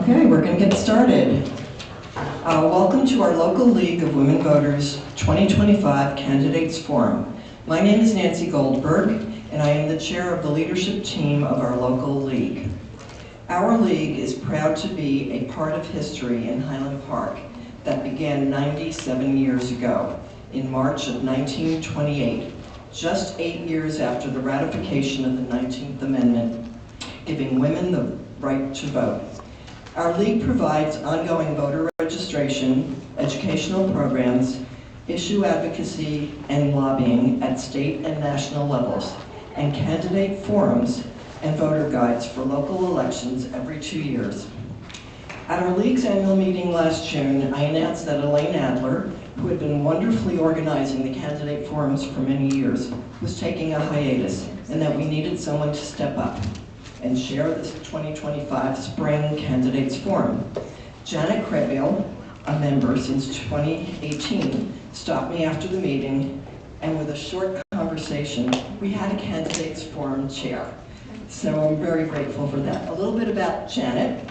Okay, we're going to get started. Welcome to our local League of Women Voters 2025 Candidates Forum. My name is Nancy Goldberg, and I am the chair of the leadership team of our local league. Our league is proud to be a part of history in Highland Park that began 97 years ago in March of 1928, just 8 years after the ratification of the 19th Amendment, giving women the right to vote. Our league provides ongoing voter registration, educational programs, issue advocacy, and lobbying at state and national levels, and candidate forums and voter guides for local elections every 2 years. At our league's annual meeting last June, I announced that Elaine Adler, who had been wonderfully organizing the candidate forums for many years, was taking a hiatus, and that we needed someone to step up and share this 2025 Spring Candidates Forum. Janet Crabbill, a member since 2018, stopped me after the meeting, and with a short conversation, we had a Candidates Forum chair. So I'm very grateful for that. A little bit about Janet.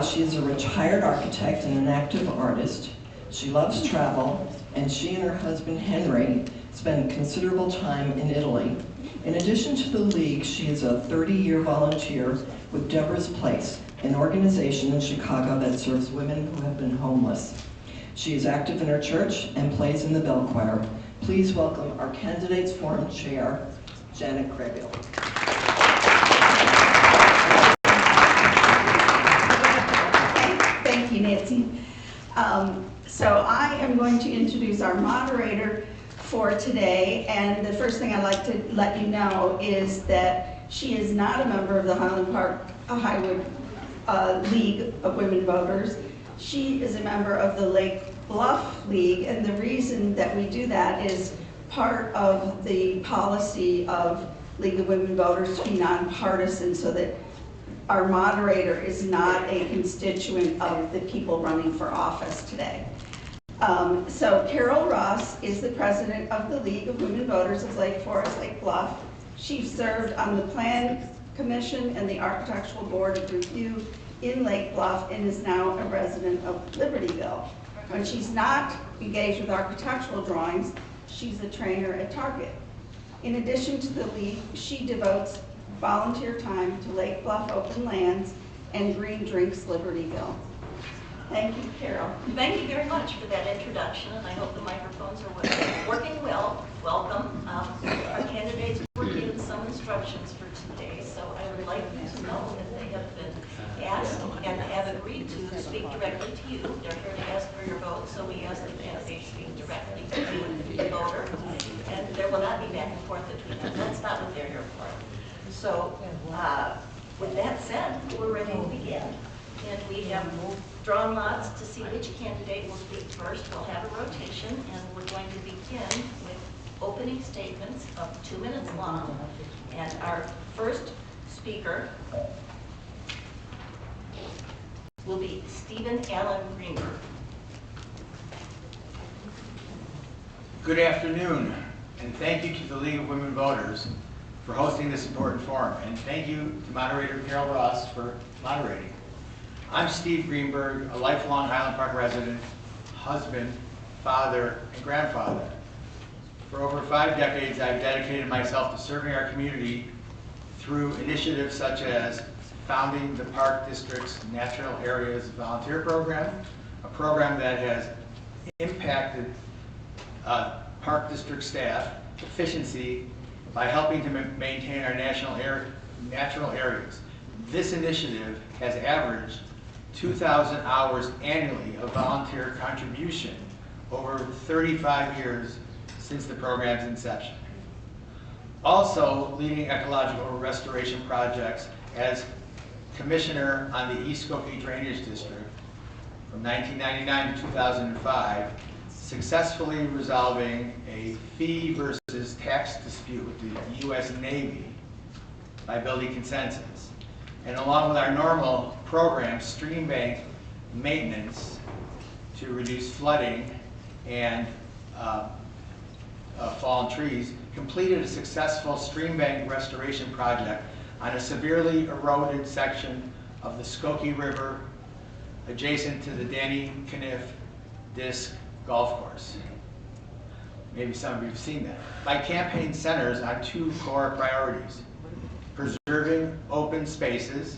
She is a retired architect and an active artist. She loves travel, and she and her husband Henry spend considerable time in Italy. In addition to the league, she is a 30-year volunteer with Deborah's Place, an organization in Chicago that serves women who have been homeless. She is active in her church and plays in the bell choir. Please welcome our Candidates Forum Chair, Janet Crabbill. Thank you, Nancy. So I am going to introduce our moderator for today, and the first thing I'd like to let you know is that she is not a member of the Highland Park-Highwood League of Women Voters. She is a member of the Lake Bluff League, and the reason that we do that is part of the policy of League of Women Voters to be nonpartisan, so that our moderator is not a constituent of the people running for office today. So Carol Ross is the president of the League of Women Voters of Lake Forest, Lake Bluff. She served on the Plan Commission and the Architectural Board of Review in Lake Bluff and is now a resident of Libertyville. When she's not engaged with architectural drawings, she's a trainer at Target. In addition to the league, she devotes volunteer time to Lake Bluff Open Lands and Green Drinks Libertyville. Thank you, Carol. Thank you very much for that introduction, and I hope the microphones are working well. Welcome. Our candidates were given some instructions for today, so I would like you to know that they have been asked and have agreed to speak directly to you. They're here to ask for your vote, so we ask that the candidates speak directly to you, the voter, and there will not be back and forth between them. That's not what they're here for. So, with that said, we're ready to begin. And we have drawn lots to see which candidate will speak first. We'll have a rotation, and we're going to begin with opening statements of 2 minutes long. And our first speaker will be Stephen Allen Greenberg. Good afternoon, and thank you to the League of Women Voters for hosting this important forum, and thank you to moderator Carol Ross for moderating. I'm Steve Greenberg, a lifelong Highland Park resident, husband, father, and grandfather. For over 5 decades, I've dedicated myself to serving our community through initiatives such as founding the Park District's Natural Areas Volunteer Program, a program that has impacted Park District staff efficiency by helping to maintain our natural areas. This initiative has averaged 2,000 hours annually of volunteer contribution over 35 years since the program's inception. Also leading ecological restoration projects as commissioner on the East Skokie Drainage District from 1999 to 2005, successfully resolving a fee versus tax dispute with the U.S. Navy by building consensus. And along with our normal program, stream bank maintenance to reduce flooding and fallen trees, completed a successful stream bank restoration project on a severely eroded section of the Skokie River adjacent to the Danny Caniff Disc Golf Course. Maybe some of you have seen that. My campaign centers on two core priorities: preserving open spaces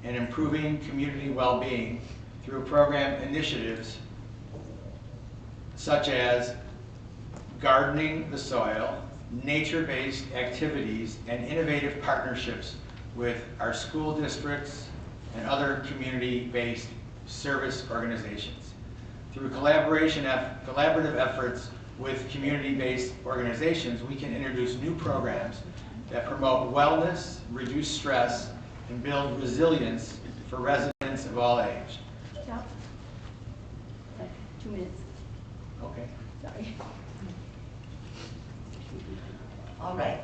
and improving community well-being through program initiatives such as gardening the soil, nature-based activities, and innovative partnerships with our school districts and other community-based service organizations. Through collaborative efforts with community-based organizations, we can introduce new programs that promote wellness, reduce stress, and build resilience for residents of all age. Stop. 2 minutes. Okay. Sorry. All right.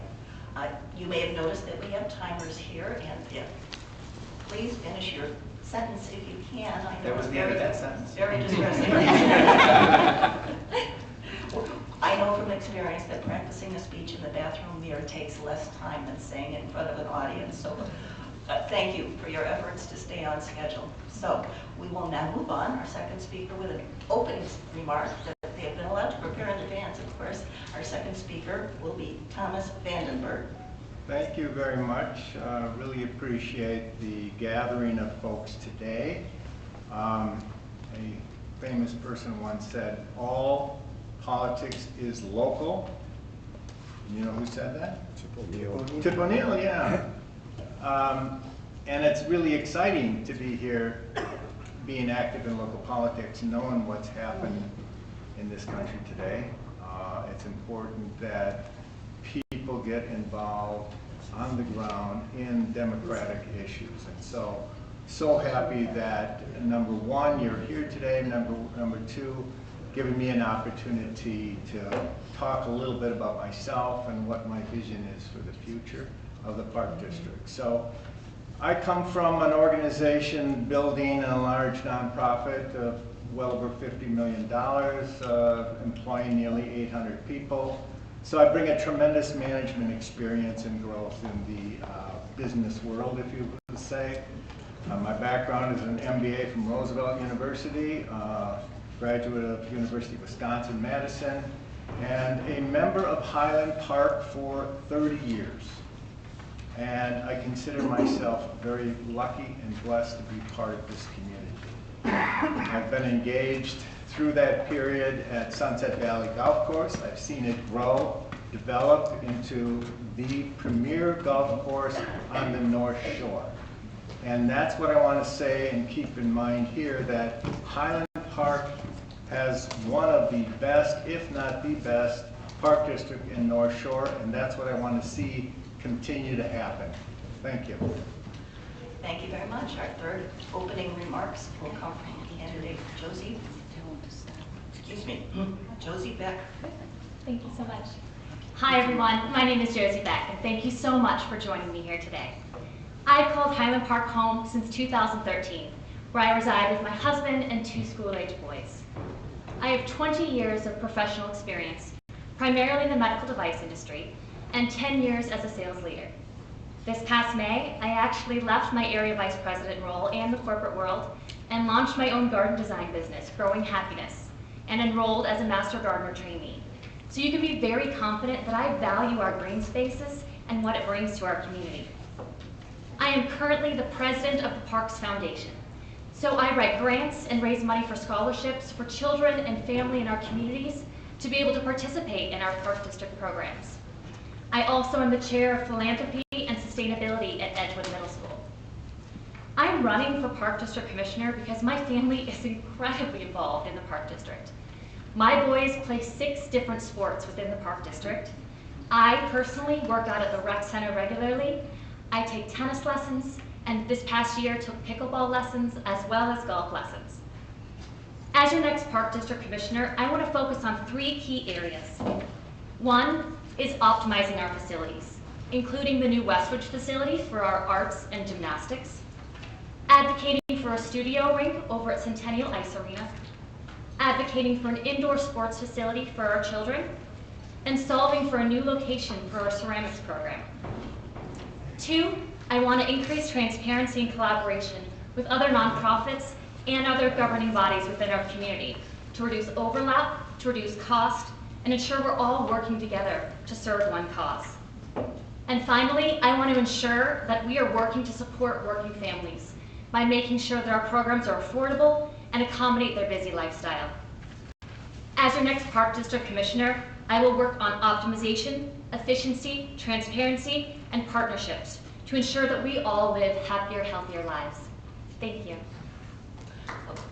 You may have noticed that we have timers here, and please finish your sentence if you can. I know That was it's the end of that sentence. very distressing. I know from experience that practicing a speech in the bathroom mirror takes less time than saying it in front of an audience. So thank you for your efforts to stay on schedule. So we will now move on. Our second speaker with an opening remark that they have been allowed to prepare in advance, of course. Our second speaker will be Thomas Vandenberg. Thank you very much. Really appreciate the gathering of folks today. A famous person once said, all politics is local. You know who said that? Tip O'Neill, yeah. And it's really exciting to be here, being active in local politics, knowing what's happened in this country today. It's important that people get involved on the ground in democratic issues. And so happy that, number one, you're here today, number two, giving me an opportunity to talk a little bit about myself and what my vision is for the future of the Park District. So I come from an organization building a large nonprofit of well over $50 million, employing nearly 800 people. So I bring a tremendous management experience and growth in the business world, if you would say. My background is an MBA from Roosevelt University, graduate of University of Wisconsin-Madison, and a member of Highland Park for 30 years. And I consider myself very lucky and blessed to be part of this community. I've been engaged through that period at Sunset Valley Golf Course. I've seen it grow, develop into the premier golf course on the North Shore. And that's what I want to say and keep in mind here, that Highland Park has one of the best, if not the best, park district in North Shore, and that's what I want to see continue to happen. Thank you. Thank you very much. Our third opening remarks will come from candidate Josie. Excuse me, Josie Beck. Thank you so much. Hi everyone, my name is Josie Beck, and thank you so much for joining me here today. I've called Highland Park home since 2013, where I reside with my husband and 2 school-age boys. I have 20 years of professional experience, primarily in the medical device industry, and 10 years as a sales leader. This past May, I actually left my area vice president role and the corporate world and launched my own garden design business, Growing Happiness, and enrolled as a master gardener trainee. So you can be very confident that I value our green spaces and what it brings to our community. I am currently the president of the Parks Foundation. So I write grants and raise money for scholarships for children and family in our communities to be able to participate in our Park District programs. I also am the chair of philanthropy and sustainability at Edgewood Middle School. I'm running for Park District Commissioner because my family is incredibly involved in the Park District. My boys play 6 different sports within the Park District. I personally work out at the rec center regularly. I take tennis lessons, and this past year took pickleball lessons as well as golf lessons. As your next Park District Commissioner, I want to focus on 3 key areas. One is optimizing our facilities, including the new Westridge facility for our arts and gymnastics, advocating for a studio rink over at Centennial Ice Arena, advocating for an indoor sports facility for our children, and solving for a new location for our ceramics program. 2, I want to increase transparency and collaboration with other nonprofits and other governing bodies within our community to reduce overlap, to reduce cost, and ensure we're all working together to serve one cause. And finally, I want to ensure that we are working to support working families by making sure that our programs are affordable and accommodate their busy lifestyle. As your next Park District Commissioner, I will work on optimization, efficiency, transparency, and partnerships to ensure that we all live happier, healthier lives. Thank you.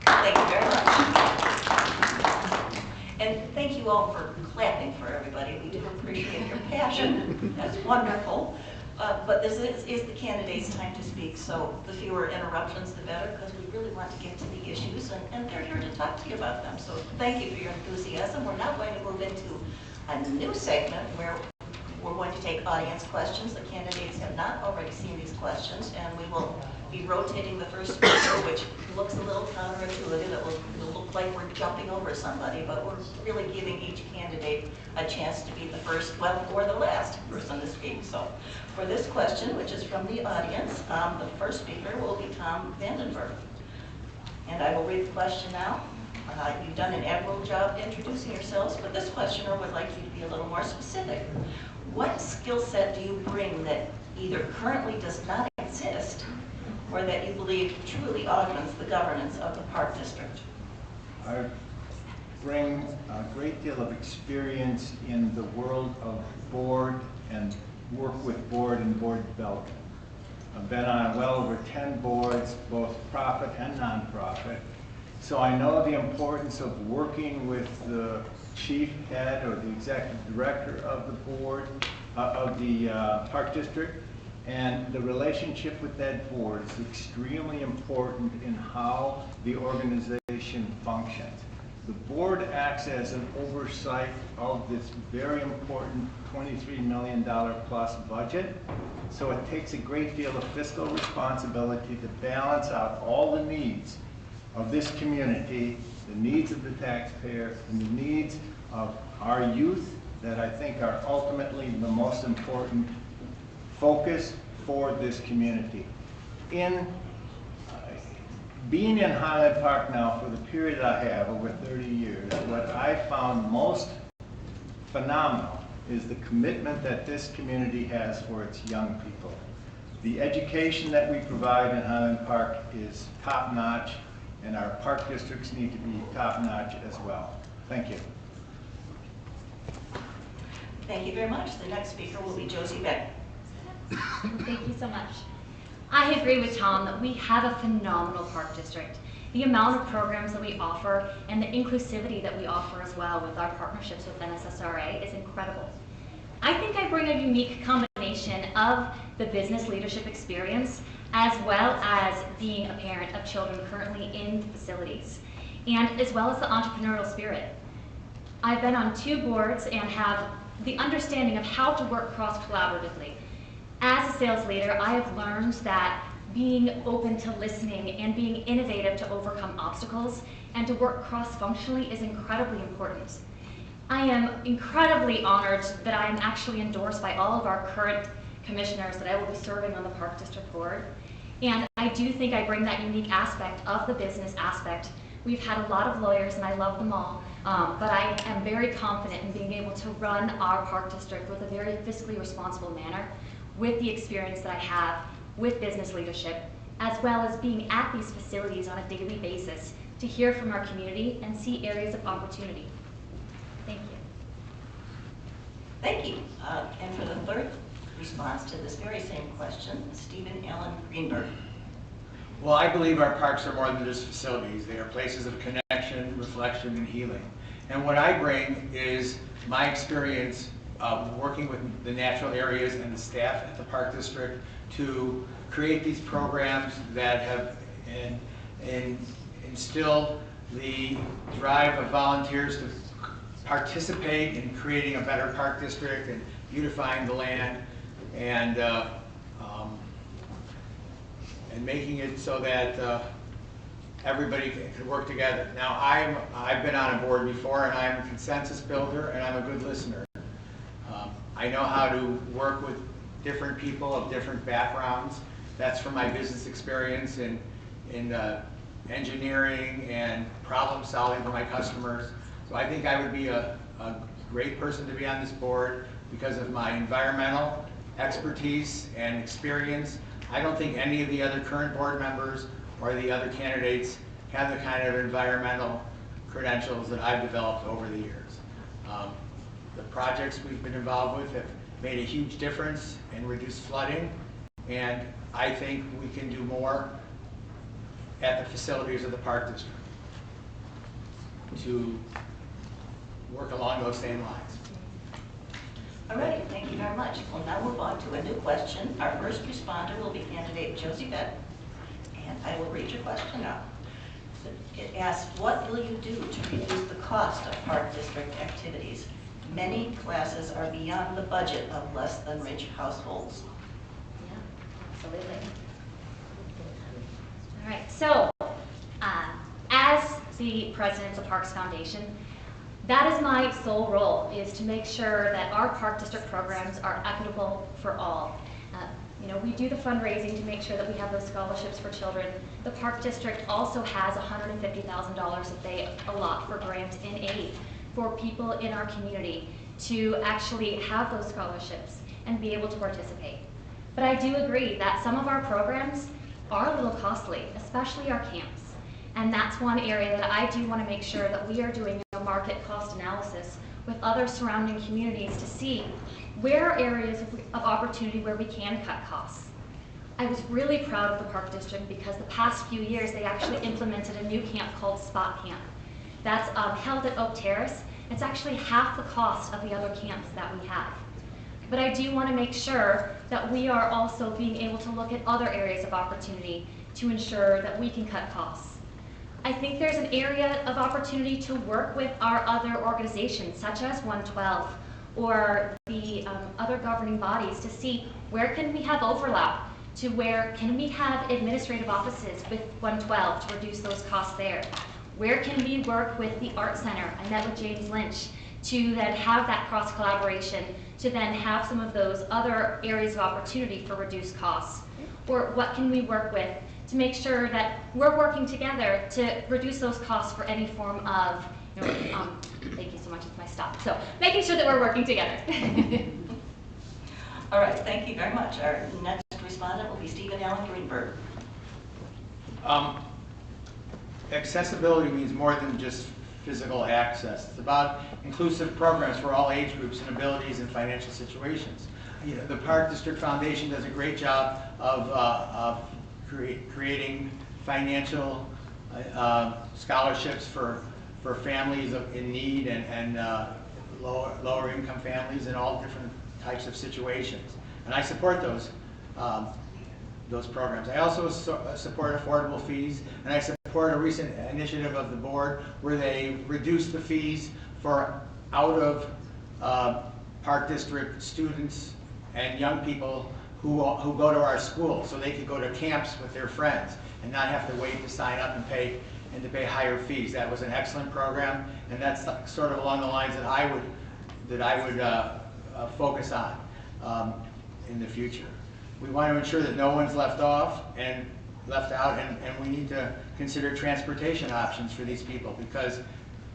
Thank you very much. And thank you all for clapping for everybody. We do appreciate your passion. That's wonderful. But this is the candidates' time to speak, so the fewer interruptions, the better, because we really want to get to the issues, and they're here to talk to you about them. So thank you for your enthusiasm. We're now going to move into a new segment where we're going to take audience questions. The candidates have not already seen these questions, and we will be rotating the first speaker, which looks a little counterintuitive. It will look like we're jumping over somebody, but we're really giving each candidate a chance to be the first, well, or the last person to speak. So for this question, which is from the audience, the first speaker will be Tom Vandenberg. And I will read the question now. You've done an admirable job introducing yourselves, but this questioner would like you to be a little more specific. What skill set do you bring that either currently does not exist or that you believe truly augments the governance of the Park District? I bring a great deal of experience in the world of board and work with board and board development. I've been on well over 10 boards, both profit and nonprofit. So I know the importance of working with the chief head or the executive director of the board, of the Park District, and the relationship with that board is extremely important in how the organization functions. The board acts as an oversight of this very important $23 million plus budget. So it takes a great deal of fiscal responsibility to balance out all the needs of this community, the needs of the taxpayer, and the needs of our youth that I think are ultimately the most important focus for this community. In being in Highland Park now for the period I have, over 30 years, what I found most phenomenal is the commitment that this community has for its young people. The education that we provide in Highland Park is top-notch, and our park districts need to be top-notch as well. Thank you. Thank you very much. The next speaker will be Josie Beck. Thank you so much. I agree with Tom that we have a phenomenal park district. The amount of programs that we offer and the inclusivity that we offer as well with our partnerships with NSSRA is incredible. I think I bring a unique combination of the business leadership experience as well as being a parent of children currently in facilities, and as well as the entrepreneurial spirit. I've been on 2 boards and have the understanding of how to work cross-collaboratively. As a sales leader, I have learned that being open to listening and being innovative to overcome obstacles and to work cross-functionally is incredibly important. I am incredibly honored that I am actually endorsed by all of our current commissioners that I will be serving on the Park District Board. And I do think I bring that unique aspect of the business aspect. We've had a lot of lawyers and I love them all, but I am very confident in being able to run our Park District with a very fiscally responsible manner with the experience that I have with business leadership, as well as being at these facilities on a daily basis to hear from our community and see areas of opportunity. Thank you. Thank you. And for the third response to this very same question, Stephen Allen Greenberg. Well, I believe our parks are more than just facilities. They are places of connection, reflection, and healing. And what I bring is my experience working with the natural areas and the staff at the Park District to create these programs that have instilled the drive of volunteers to participate in creating a better Park District and beautifying the land and making it so that everybody can work together. Now, I've been on a board before, and I'm a consensus builder, and I'm a good listener. I know how to work with different people of different backgrounds. That's from my business experience in engineering and problem solving for my customers. So I think I would be a great person to be on this board because of my environmental expertise and experience. I don't think any of the other current board members or the other candidates have the kind of environmental credentials that I've developed over the years. The projects we've been involved with have made a huge difference in reduced flooding, and I think we can do more at the facilities of the Park District to work along those same lines. All right, thank you very much. We'll now move on to a new question. Our first responder will be candidate Josie Beck, and I will read your question now. It asks, what will you do to reduce the cost of Park District activities? Many classes are beyond the budget of less than rich households. Yeah, absolutely. All right, so as the president of the Parks Foundation, that is my sole role, is to make sure that our Park District programs are equitable for all. We do the fundraising to make sure that we have those scholarships for children. The Park District also has $150,000 that they allot for grant in aid for people in our community to actually have those scholarships and be able to participate. But I do agree that some of our programs are a little costly, especially our camps. And that's one area that I do want to make sure that we are doing a market cost analysis with other surrounding communities to see where are areas of opportunity where we can cut costs. I was really proud of the Park District because the past few years they actually implemented a new camp called Spot Camp. That's held at Oak Terrace. It's actually half the cost of the other camps that we have. But I do want to make sure that we are also being able to look at other areas of opportunity to ensure that we can cut costs. I think there's an area of opportunity to work with our other organizations, such as 112, or the other governing bodies, to see where can we have overlap, to where can we have administrative offices with 112 to reduce those costs there. Where can we work with the Art Center? I met with James Lynch to then have that cross collaboration, to then have some of those other areas of opportunity for reduced costs. Or what can we work with to make sure that we're working together to reduce those costs for any form of, thank you so much, it's my stop. So making sure that we're working together. All right, thank you very much. Our next respondent will be Stephen Allen Greenberg. Accessibility means more than just physical access. It's about inclusive programs for all age groups and abilities and financial situations. The Park District Foundation does a great job of creating financial scholarships for families in need and lower income families in all different types of situations. And I support those programs. I also support affordable fees, and I support a recent initiative of the board where they reduced the fees for out of Park District students and young people who go to our school, so they could go to camps with their friends and not have to wait to sign up and pay higher fees. That was an excellent program, and that's sort of along the lines that I would focus on in the future. We want to ensure that no one's left out, and we need to consider transportation options for these people, because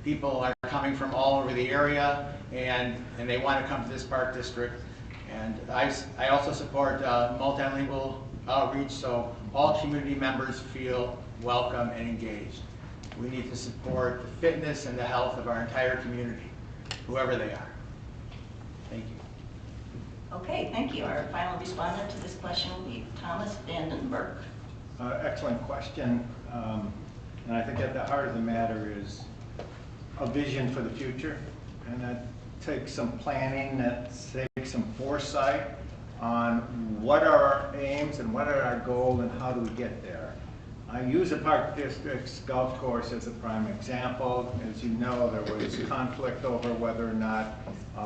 people are coming from all over the area and they want to come to this Park District. And I also support multilingual outreach, so all community members feel welcome and engaged. We need to support the fitness and the health of our entire community, whoever they are. Thank you. Okay, thank you. Our final respondent to this question will be Thomas Vandenberg. Excellent question. And I think at the heart of the matter is a vision for the future. And that takes some planning, that takes some foresight on what are our aims and what are our goals and how do we get there. I use the Park District's golf course as a prime example. As you know, there was conflict over whether or not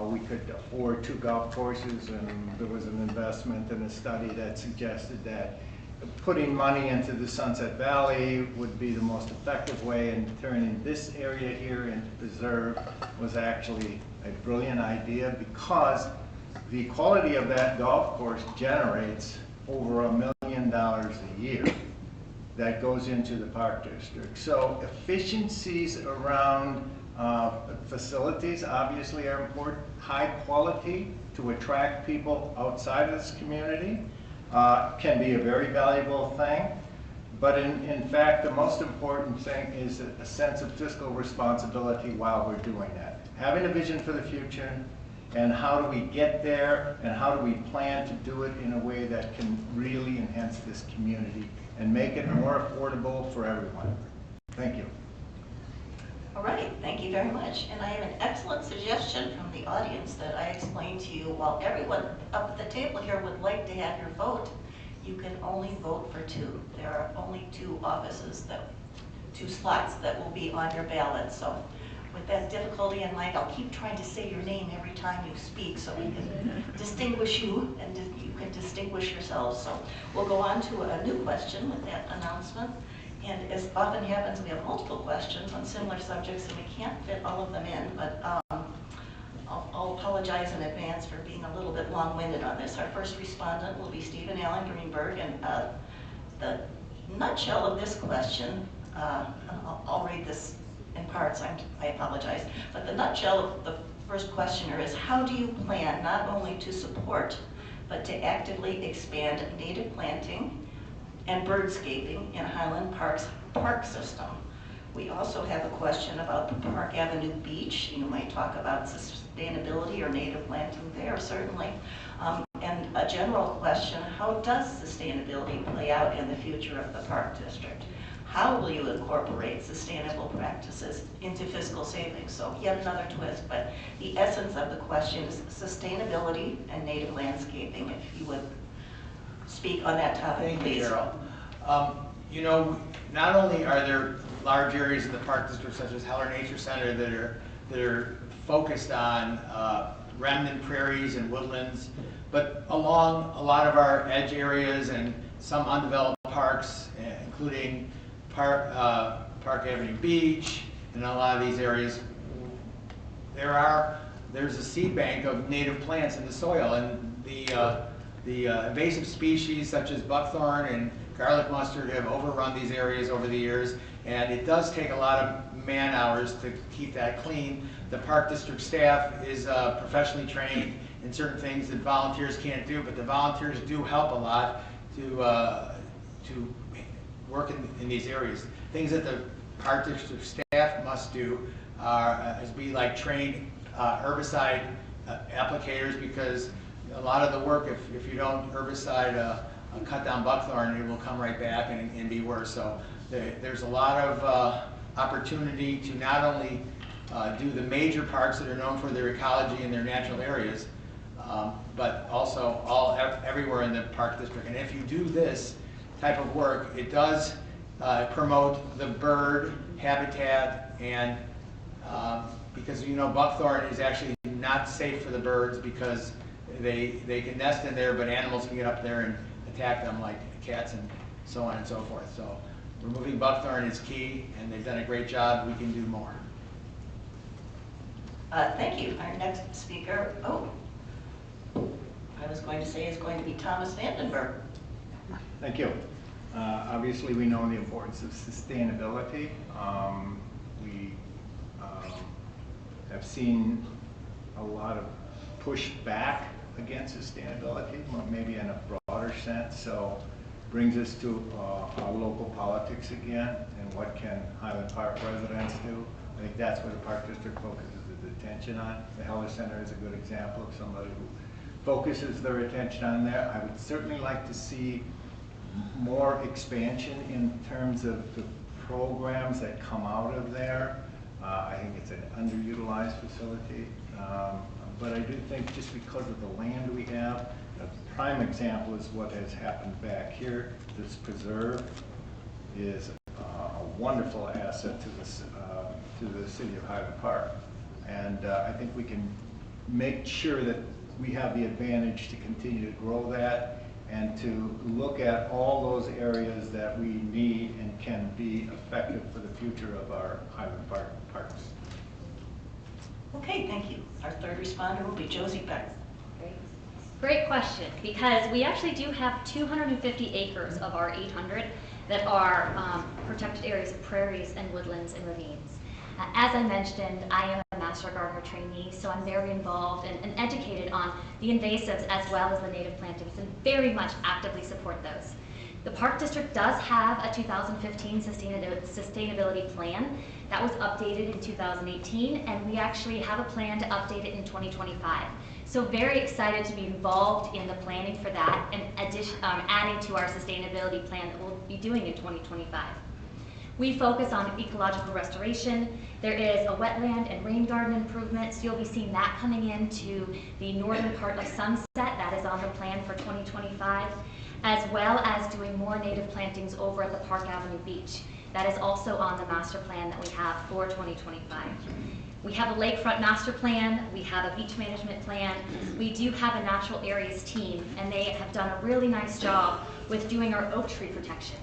we could afford 2 golf courses, and there was an investment in a study that suggested that putting money into the Sunset Valley would be the most effective way, and turning this area here into preserve was actually a brilliant idea, because the quality of that golf course generates over $1 million a year. that goes into the Park District. So efficiencies around facilities obviously are important. High quality to attract people outside of this community can be a very valuable thing. But in fact, the most important thing is a sense of fiscal responsibility while we're doing that. Having a vision for the future, and how do we get there, and how do we plan to do it in a way that can really enhance this community and make it more affordable for everyone. Thank you. All right, thank you very much. And I have an excellent suggestion from the audience that I explained to you. While everyone up at the table here would like to have your vote, you can only vote for 2. There are only 2 offices, 2 slots that will be on your ballot. So with that difficulty in mind, I'll keep trying to say your name every time you speak so we can distinguish you and you can distinguish yourselves. So we'll go on to a new question with that announcement. And as often happens, we have multiple questions on similar subjects and we can't fit all of them in, but I'll apologize in advance for being a little bit long-winded on this. Our first respondent will be Stephen Allen Greenberg, and the nutshell of this question, I'll read this in parts, I apologize, but the nutshell of the first questioner is, how do you plan not only to support, but to actively expand native planting and birdscaping in Highland Park's park system? We also have a question about the Park Avenue Beach. You might talk about sustainability or native planting there, certainly. And a general question, how does sustainability play out in the future of the Park District? How will you incorporate sustainable practices into fiscal savings? So yet another twist, but the essence of the question is sustainability and native landscaping. If you would speak on that topic, please. Thank you, Cheryl. You know, not only are there large areas of the Park District, such as Heller Nature Center, that are focused on remnant prairies and woodlands, but along a lot of our edge areas and some undeveloped parks, including Park Avenue Beach and a lot of these areas, there's a seed bank of native plants in the soil, and the invasive species such as buckthorn and garlic mustard have overrun these areas over the years, and it does take a lot of man hours to keep that clean. The Park District staff is professionally trained in certain things that volunteers can't do, but the volunteers do help a lot to work in these areas. Things that the Park District staff must do is be like trained herbicide applicators, because a lot of the work, if you don't herbicide cut down buckthorn, it will come right back and be worse. So there's a lot of opportunity to not only do the major parks that are known for their ecology and their natural areas, but also everywhere in the Park District. And if you do this type of work, it does promote the bird habitat, and because you know buckthorn is actually not safe for the birds because they can nest in there, but animals can get up there and attack them, like cats and so on and so forth. So removing buckthorn is key, and they've done a great job. We can do more. Thank you. Our next speaker, I was going to say is going to be Thomas Vandenberg. Thank you. Obviously, we know the importance of sustainability. We have seen a lot of pushback against sustainability, maybe in a broader sense. So brings us to our local politics again, and what can Highland Park residents do. I think that's where the Park District focuses its attention on. The Heller Center is a good example of somebody who focuses their attention on there. I would certainly like to see more expansion in terms of the programs that come out of there. I think it's an underutilized facility, but I do think just because of the land we have, a prime example is what has happened back here. This preserve is a wonderful asset to the city of Highland Park, and I think we can make sure that we have the advantage to continue to grow that and to look at all those areas that we need and can be effective for the future of our Highland Park parks. Okay, thank you. Our third responder will be Josie Beck. Great. Great question, because we actually do have 250 acres of our 800 that are protected areas of prairies and woodlands and ravines. As I mentioned, I am a Master Gardener trainee, so I'm very involved and educated on the invasives as well as the native plantings, and very much actively support those. The Park District does have a 2015 sustainability plan that was updated in 2018, and we actually have a plan to update it in 2025. So very excited to be involved in the planning for that and adding to our sustainability plan that we'll be doing in 2025. We focus on ecological restoration. There is a wetland and rain garden improvement, so you'll be seeing that coming into the northern part of Sunset. That is on the plan for 2025, as well as doing more native plantings over at the Park Avenue Beach. That is also on the master plan that we have for 2025. We have a lakefront master plan, we have a beach management plan, we do have a natural areas team, and they have done a really nice job with doing our oak tree protection.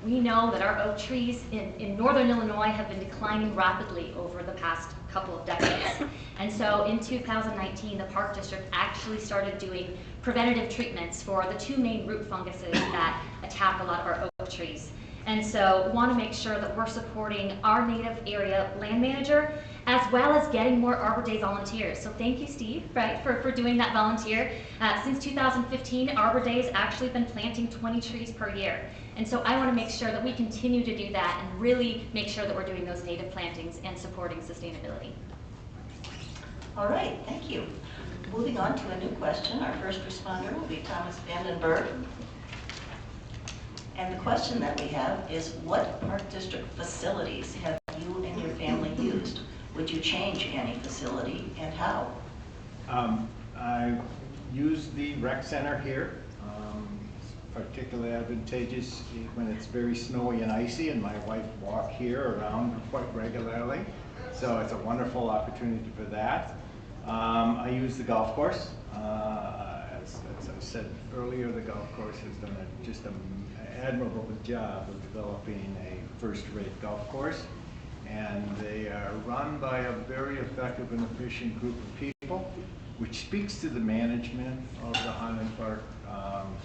We know that our oak trees in northern Illinois have been declining rapidly over the past couple of decades. And so in 2019, the Park District actually started doing preventative treatments for the two main root funguses that attack a lot of our oak trees. And so we want to make sure that we're supporting our native area land manager, as well as getting more Arbor Day volunteers. So thank you, Steve, right, for doing that volunteer. Since 2015, Arbor Day has actually been planting 20 trees per year. And so I want to make sure that we continue to do that and really make sure that we're doing those native plantings and supporting sustainability. All right, thank you. Moving on to a new question. Our first responder will be Thomas Vandenberg. And the question that we have is, what Park District facilities have you and your family used? Would you change any facility, and how? I use the rec center here. It's particularly advantageous when it's very snowy and icy, and my wife walks here around quite regularly. So it's a wonderful opportunity for that. I use the golf course. As I said earlier, the golf course has done just an admirable job of developing a first-rate golf course. And they are run by a very effective and efficient group of people, which speaks to the management of the Highland Park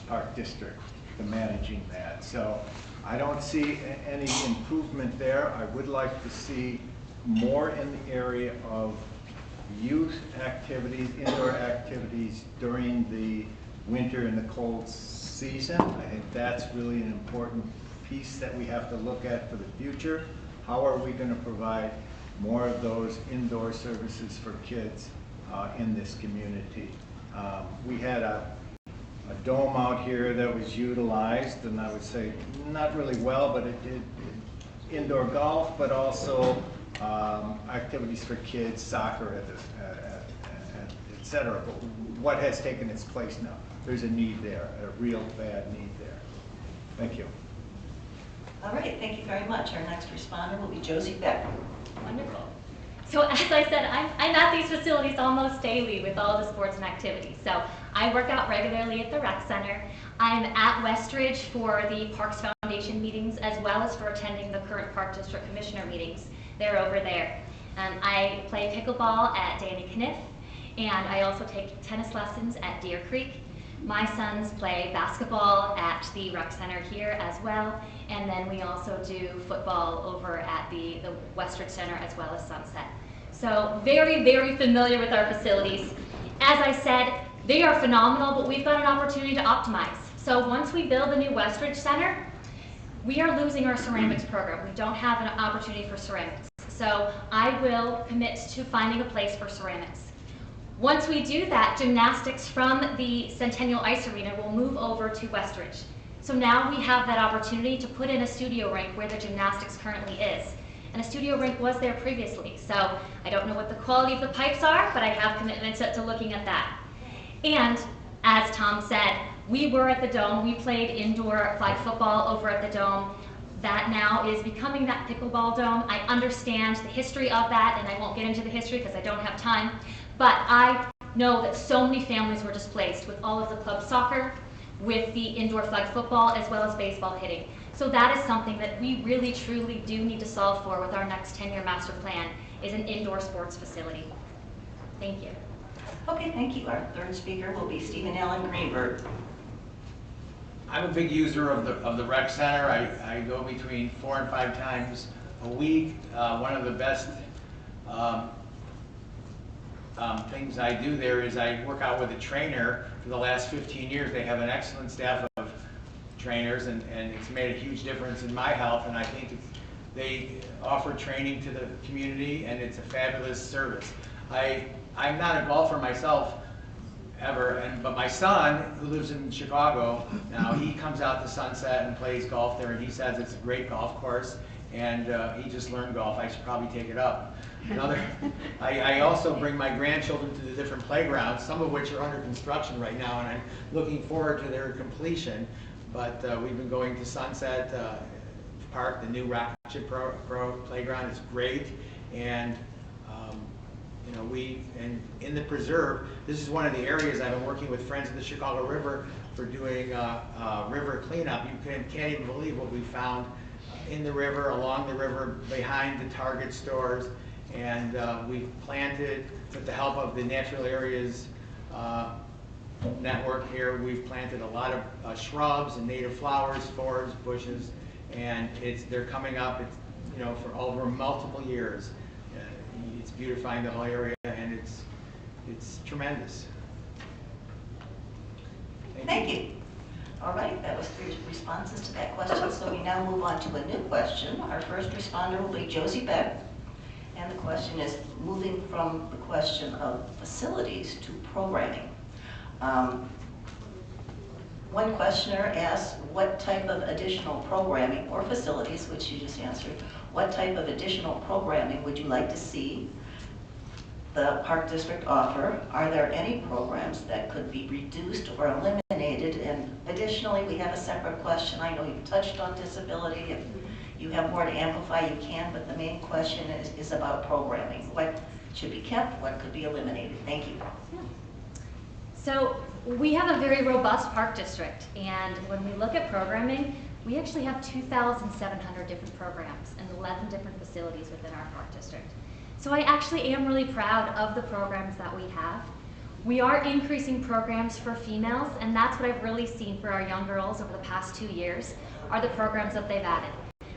Park District, the managing that. So I don't see any improvement there. I would like to see more in the area of youth activities, indoor activities during the winter and the cold season. I think that's really an important piece that we have to look at for the future. How are we going to provide more of those indoor services for kids in this community? We had a dome out here that was utilized, and I would say not really well, but it did indoor golf, but also activities for kids, soccer, et cetera. But what has taken its place now? There's a need there, a real bad need there. Thank you. All right, thank you very much. Our next responder will be Josie Beck. Wonderful. So as I said, I'm at these facilities almost daily with all the sports and activities. So I work out regularly at the rec center. I'm at Westridge for the Parks Foundation meetings, as well as for attending the current Park District Commissioner meetings. They're over there. I play pickleball at Danny Kniff, and I also take tennis lessons at Deer Creek. My sons play basketball at the rec center here as well, and then we also do football over at the Westridge Center as well as Sunset. So very, very familiar with our facilities. As I said, they are phenomenal, but we've got an opportunity to optimize. So once we build the new Westridge Center, we are losing our ceramics program. We don't have an opportunity for ceramics. So I will commit to finding a place for ceramics. Once we do that, gymnastics from the Centennial Ice Arena will move over to Westridge. So now we have that opportunity to put in a studio rink where the gymnastics currently is. And a studio rink was there previously. So I don't know what the quality of the pipes are, but I have commitments to looking at that. And as Tom said, we were at the Dome. We played indoor flag football over at the Dome. That now is becoming that pickleball dome. I understand the history of that, and I won't get into the history because I don't have time. But I know that so many families were displaced with all of the club soccer, with the indoor flag football, as well as baseball hitting. So that is something that we really, truly do need to solve for with our next 10-year master plan, is an indoor sports facility. Thank you. Okay, thank you. Our third speaker will be Stephen Allen Greenberg. I'm a big user of the rec center. I go between 4 and 5 times a week. One of the best things I do there is I work out with a trainer for the last 15 years. They have an excellent staff of trainers, and it's made a huge difference in my health, and I think they offer training to the community, and it's a fabulous service. I'm not a golfer myself ever, but my son, who lives in Chicago now, he comes out to Sunset and plays golf there, and he says it's a great golf course, and he just learned golf. I should probably take it up. I also bring my grandchildren to the different playgrounds, some of which are under construction right now, and I'm looking forward to their completion. But we've been going to Sunset Park, the new Rocket Pro playground is great, and in the preserve, this is one of the areas I've been working with Friends of the Chicago River for doing river cleanup. You can't even believe what we found in the river, along the river, behind the Target stores, and we've planted, with the help of the Natural Areas network here, we've planted a lot of shrubs and native flowers, forbs, bushes, and they're coming up, for over multiple years. It's beautifying the whole area, and it's tremendous. Thank you. All right, that was 3 responses to that question, so we now move on to a new question. Our first responder will be Josie Beck, and the question is moving from the question of facilities to programming. One questioner asked what type of additional programming or facilities, which you just answered, what type of additional programming would you like to see the Park District offer? Are there any programs that could be reduced or eliminated? And additionally, we have a separate question. I know you touched on disability. If you have more to amplify, you can, but the main question is about programming. What should be kept? What could be eliminated? Thank you. So we have a very robust park district, and when we look at programming, we actually have 2,700 different programs and 11 different facilities within our park district. So I actually am really proud of the programs that we have. We are increasing programs for females, and that's what I've really seen for our young girls over the past 2 years, are the programs that they've added.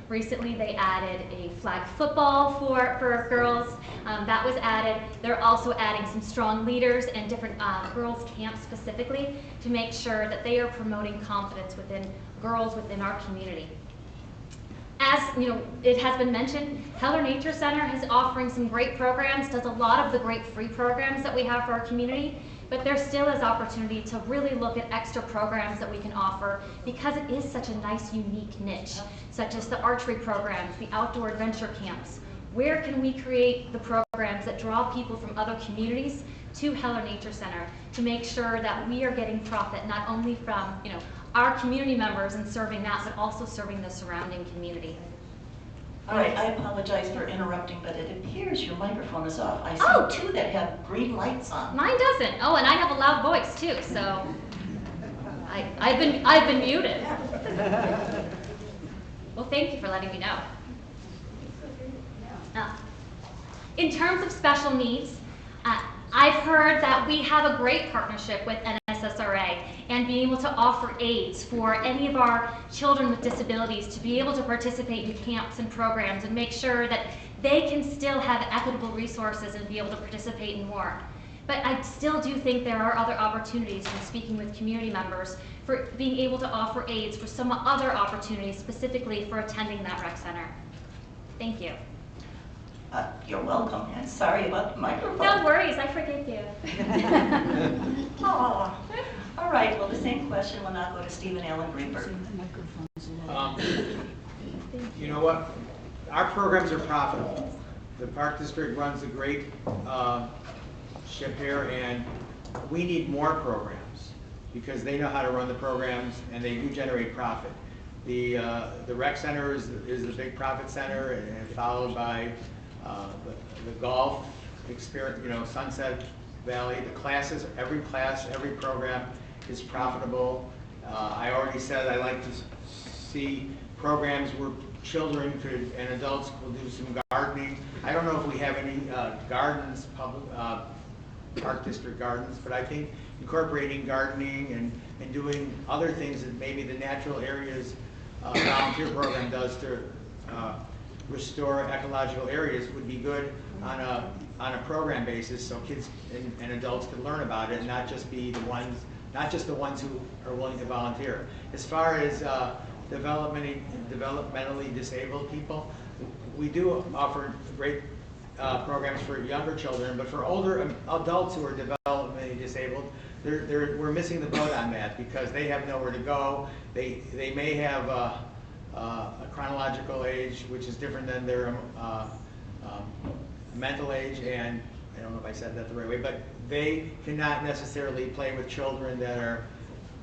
Recently, they added a flag football for girls. That was added. They're also adding some strong leaders and different girls camps specifically to make sure that they are promoting confidence within girls within our community. As it has been mentioned, Heller Nature Center is offering some great programs, does a lot of the great free programs that we have for our community, but there still is opportunity to really look at extra programs that we can offer because it is such a nice, unique niche, such as the archery programs, the outdoor adventure camps. Where can we create the programs that draw people from other communities to Heller Nature Center to make sure that we are getting profit not only from our community members and serving that, but also serving the surrounding community. All right, I apologize for interrupting, but it appears your microphone is off. I see 2 that have green lights on. Mine doesn't. Oh, and I have a loud voice too, so I've been muted. Well, thank you for letting me know. In terms of special needs, I've heard that we have a great partnership with NSSRA and being able to offer aids for any of our children with disabilities to be able to participate in camps and programs and make sure that they can still have equitable resources and be able to participate in more. But I still do think there are other opportunities when speaking with community members for being able to offer aids for some other opportunities specifically for attending that rec center. Thank you. You're welcome, and sorry about the microphone. No worries, I forgive you. Oh, all right, well, the same question will now go to Stephen Allen Greenberg. You know what? Our programs are profitable. The Park District runs a great ship here, and we need more programs because they know how to run the programs and they do generate profit. The rec center is the big profit center, and followed by the golf experience, Sunset Valley, the classes, every class, every program is profitable. I already said I like to see programs where children and adults will do some gardening. I don't know if we have any gardens Park District gardens, but I think incorporating gardening and doing other things that maybe the natural areas volunteer program does to restore ecological areas would be good on a program basis, so kids and adults could learn about it and not just be the ones, not just the ones who are willing to volunteer. As far as developmentally disabled people, we do offer great programs for younger children, but for older adults who are developmentally disabled, we're missing the boat on that because they have nowhere to go. They may have a chronological age which is different than their mental age, and I don't know if I said that the right way, but they cannot necessarily play with children that are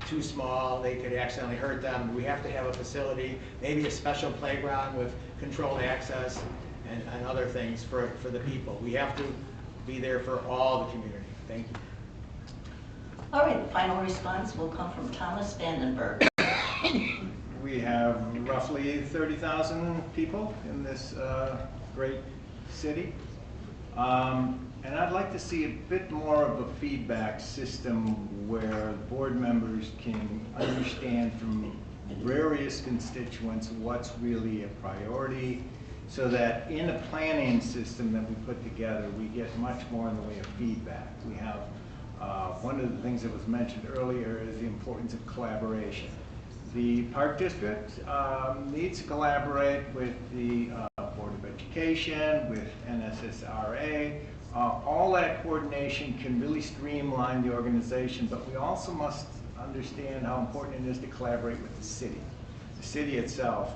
too small. They could accidentally hurt them. We have to have a facility, maybe a special playground with controlled access and other things for the people. We have to be there for all the community. Thank you. All right, the final response will come from Thomas Vandenberg. We have roughly 30,000 people in this great city. And I'd like to see a bit more of a feedback system where board members can understand from various constituents what's really a priority, so that in a planning system that we put together, we get much more in the way of feedback. We have, one of the things that was mentioned earlier is the importance of collaboration. The Park District needs to collaborate with the Board of Education, with NSSRA. All that coordination can really streamline the organization, but we also must understand how important it is to collaborate with the city. The city itself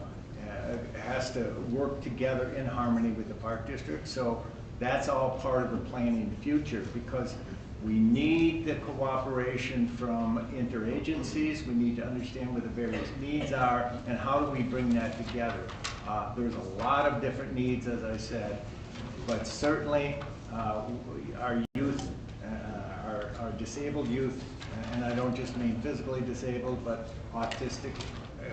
has to work together in harmony with the Park District, so that's all part of the planning future, because we need the cooperation from interagencies. We need to understand what the various needs are and how do we bring that together. There's a lot of different needs, as I said, but certainly our youth, our disabled youth, and I don't just mean physically disabled, but autistic,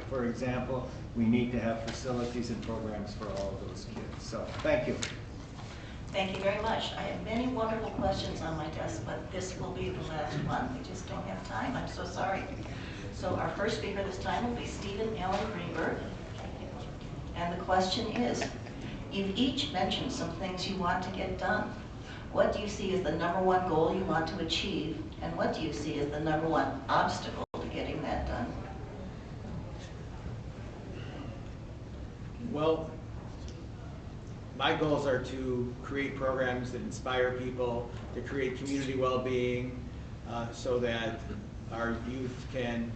for example, we need to have facilities and programs for all of those kids. So thank you. Thank you very much. I have many wonderful questions on my desk, but this will be the last one. We just don't have time. I'm so sorry. So our first speaker this time will be Stephen Allen Greenberg. And the question is, you've each mentioned some things you want to get done. What do you see as the #1 goal you want to achieve? And what do you see as the #1 obstacle to getting that done? Well, my goals are to create programs that inspire people, to create community well-being, so that our youth can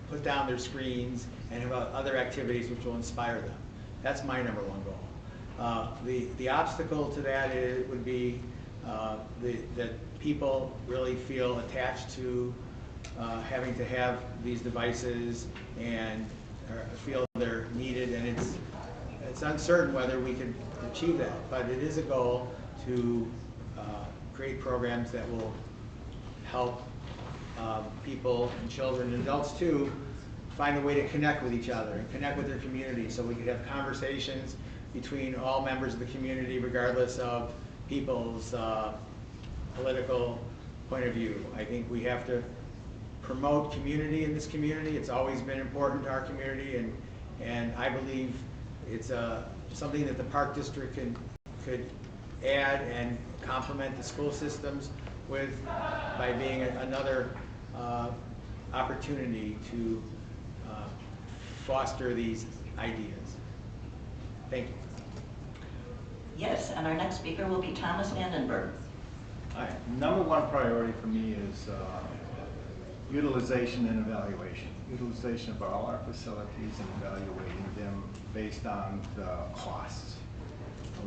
put down their screens and have other activities which will inspire them. That's my #1 goal. The obstacle to that would be that people really feel attached to having to have these devices and feel they're needed, and it's uncertain whether we can achieve that, but it is a goal to create programs that will help people and children and adults too find a way to connect with each other and connect with their community, so we could have conversations between all members of the community regardless of people's political point of view. I think we have to promote community in this community. It's always been important to our community, and I believe it's something that the Park District could add and complement the school systems with by being another opportunity to foster these ideas. Thank you. Yes, and our next speaker will be Thomas Vandenberg. All right. #1 priority for me is utilization and evaluation. Utilization of all our facilities and evaluating them based on the costs.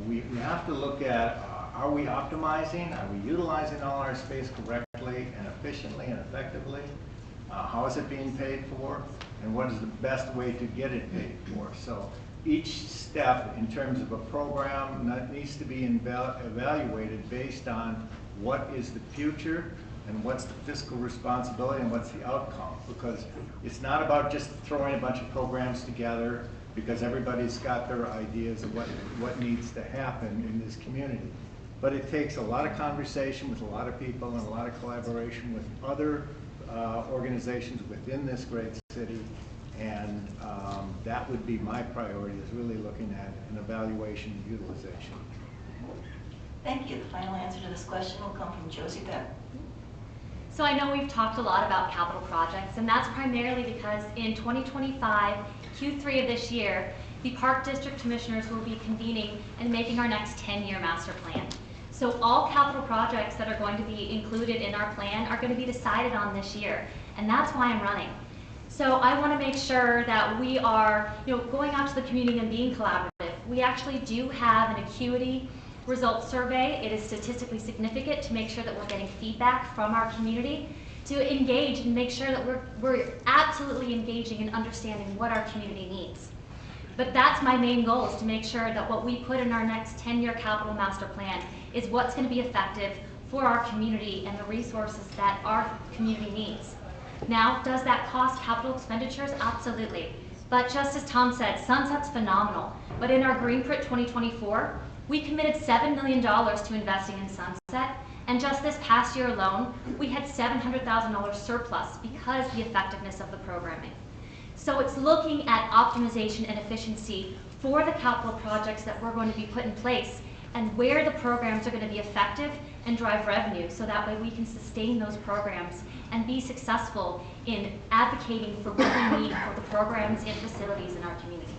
We have to look at, are we optimizing? Are we utilizing all our space correctly and efficiently and effectively? How is it being paid for? And what is the best way to get it paid for? So each step in terms of a program that needs to be evaluated based on what is the future and what's the fiscal responsibility and what's the outcome. Because it's not about just throwing a bunch of programs together because everybody's got their ideas of what needs to happen in this community. but it takes a lot of conversation with a lot of people and a lot of collaboration with other organizations within this great city, and that would be my priority, is really looking at an evaluation and utilization. Thank you. The final answer to this question will come from Josie Beck. So I know we've talked a lot about capital projects, and that's primarily because in 2025, Q3 of this year, the Park District Commissioners will be convening and making our next 10-year master plan. So all capital projects that are going to be included in our plan are going to be decided on this year, and that's why I'm running. So I want to make sure that we are, going out to the community and being collaborative. We actually do have an acuity results survey. It is statistically significant to make sure that we're getting feedback from our community to engage and make sure that we're absolutely engaging and understanding what our community needs. But that's my main goal, is to make sure that what we put in our next 10-year capital master plan is what's going to be effective for our community and the resources that our community needs. Now, does that cost capital expenditures? Absolutely. But just as Tom said, Sunset's phenomenal. But in our Greenprint 2024, we committed $7 million to investing in Sunset, and just this past year alone, we had $700,000 surplus because of the effectiveness of the programming. So it's looking at optimization and efficiency for the capital projects that we're going to be put in place, and where the programs are going to be effective and drive revenue, so that way we can sustain those programs and be successful in advocating for what we need for the programs and facilities in our community.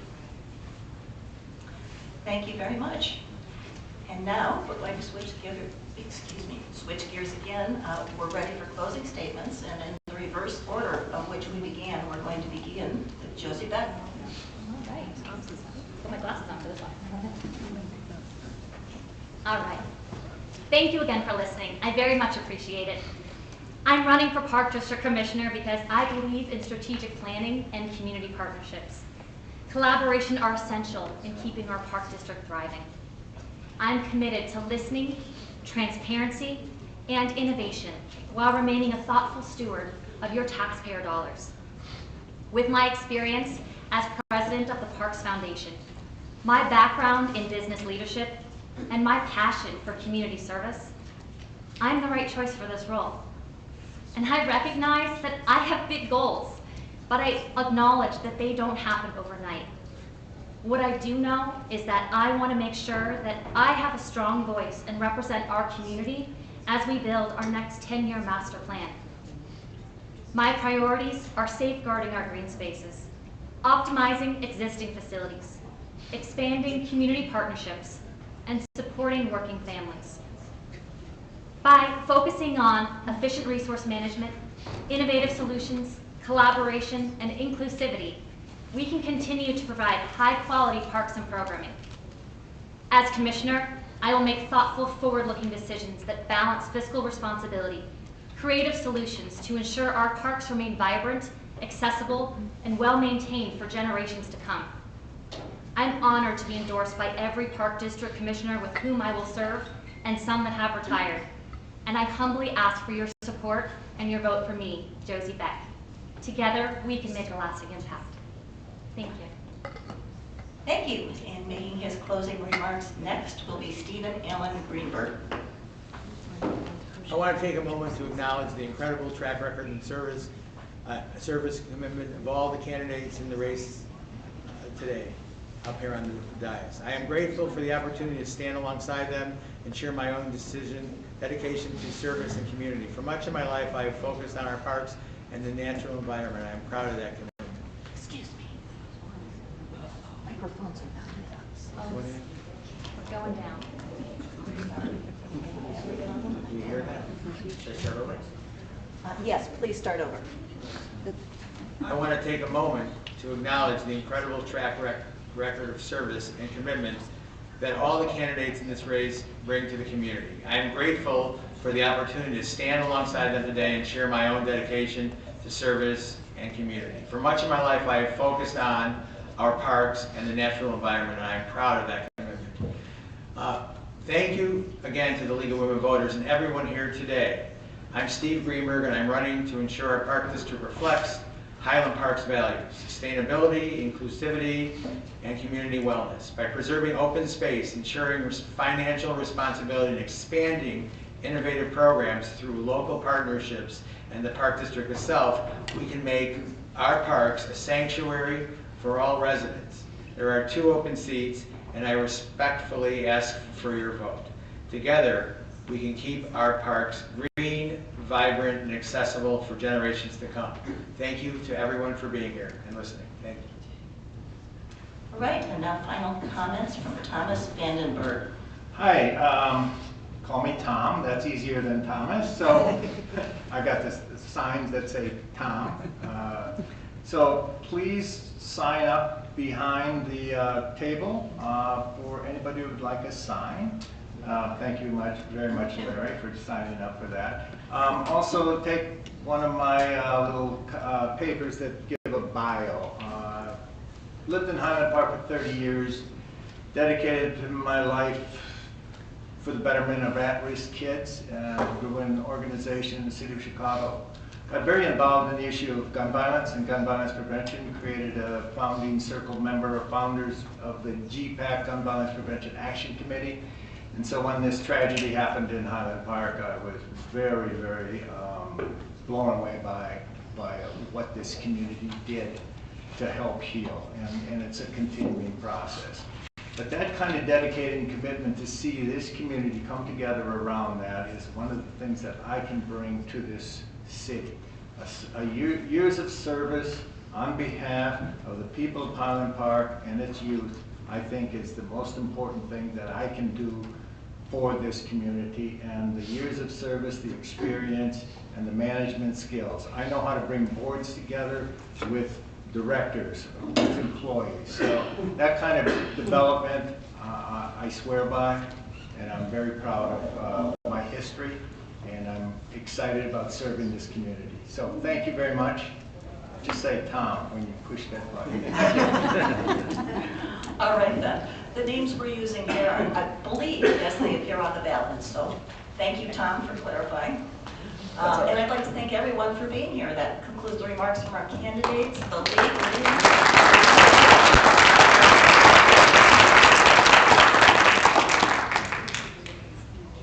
Thank you very much. And now we're going to switch gears again. We're ready for closing statements, and in the reverse order of which we began, we're going to begin with Josie Beck. All right. Put my glasses on for this one. All right. Thank you again for listening. I very much appreciate it. I'm running for Park District Commissioner because I believe in strategic planning and community partnerships. Collaboration are essential in keeping our Park District thriving. I'm committed to listening, transparency, and innovation while remaining a thoughtful steward of your taxpayer dollars. With my experience as president of the Parks Foundation, my background in business leadership, and my passion for community service, I'm the right choice for this role. And I recognize that I have big goals, but I acknowledge that they don't happen overnight. What I do know is that I want to make sure that I have a strong voice and represent our community as we build our next 10-year master plan. My priorities are safeguarding our green spaces, optimizing existing facilities, expanding community partnerships, and supporting working families. By focusing on efficient resource management, innovative solutions, collaboration, and inclusivity, we can continue to provide high-quality parks and programming. As Commissioner, I will make thoughtful, forward-looking decisions that balance fiscal responsibility, creative solutions to ensure our parks remain vibrant, accessible, and well-maintained for generations to come. I'm honored to be endorsed by every Park District Commissioner with whom I will serve, and some that have retired. And I humbly ask for your support and your vote for me, Josie Beck. Together, we can make a lasting impact. Thank you. Thank you. And making his closing remarks next will be Stephen Allen Greenberg. I want to take a moment to acknowledge the incredible track record and service commitment of all the candidates in the race today up here on the dais. I am grateful for the opportunity to stand alongside them and share my own dedication to service and community. For much of my life, I have focused on our parks and the natural environment. I am proud of that commitment. Excuse me. Microphones are not We're going down. Do you hear that? Should I start over? Yes, please start over. I want to take a moment to acknowledge the incredible track record of service and commitment that all the candidates in this race bring to the community. I am grateful for the opportunity to stand alongside them today and share my own dedication to service and community. For much of my life, I have focused on our parks and the natural environment, and I am proud of that commitment. Thank you again to the League of Women Voters and everyone here today. I'm Steve Greenberg, and I'm running to ensure our Park District reflects Highland Park's values: sustainability, inclusivity, and community wellness. By preserving open space, ensuring financial responsibility, and expanding innovative programs through local partnerships and the Park District itself, we can make our parks a sanctuary for all residents. There are 2 open seats, and I respectfully ask for your vote. Together, we can keep our parks green, vibrant, and accessible for generations to come. Thank you to everyone for being here and listening. Thank you. All right, and now final comments from Thomas Vandenberg. Hi, call me Tom. That's easier than Thomas. So I got this signs that say Tom. So please sign up behind the table for anybody who would like a sign. Thank you very much, Larry, for signing up for that. Also, take one of my little papers that give a bio. Lived in Highland Park for 30 years, dedicated my life for the betterment of at-risk kids. Grew in an organization in the city of Chicago. Got very involved in the issue of gun violence and gun violence prevention. Created a founding circle member of founders of the GPAC, Gun Violence Prevention Action Committee. And so when this tragedy happened in Highland Park, I was very, very blown away by what this community did to help heal. And it's a continuing process. But that kind of dedicated commitment to see this community come together around that is one of the things that I can bring to this city. Years of service on behalf of the people of Highland Park and its youth, I think, is the most important thing that I can do for this community. And the years of service, the experience, and the management skills. I know how to bring boards together with directors, with employees. So that kind of development I swear by, and I'm very proud of my history, and I'm excited about serving this community. So thank you very much. Just say Tom when you push that button. All right then. The names we're using here are, I believe, as they appear on the ballot. So thank you, Tom, for clarifying. And I'd like to thank everyone for being here. That concludes the remarks from our candidates. The league.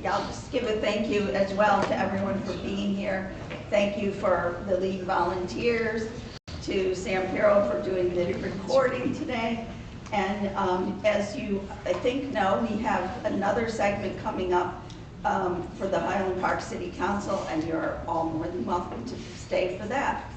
Yeah, I'll just give a thank you as well to everyone for being here. Thank you for the league volunteers, to Sam Farrell for doing the recording today. And as you, I think, know, we have another segment coming up for the Highland Park City Council, and you're all more than welcome to stay for that.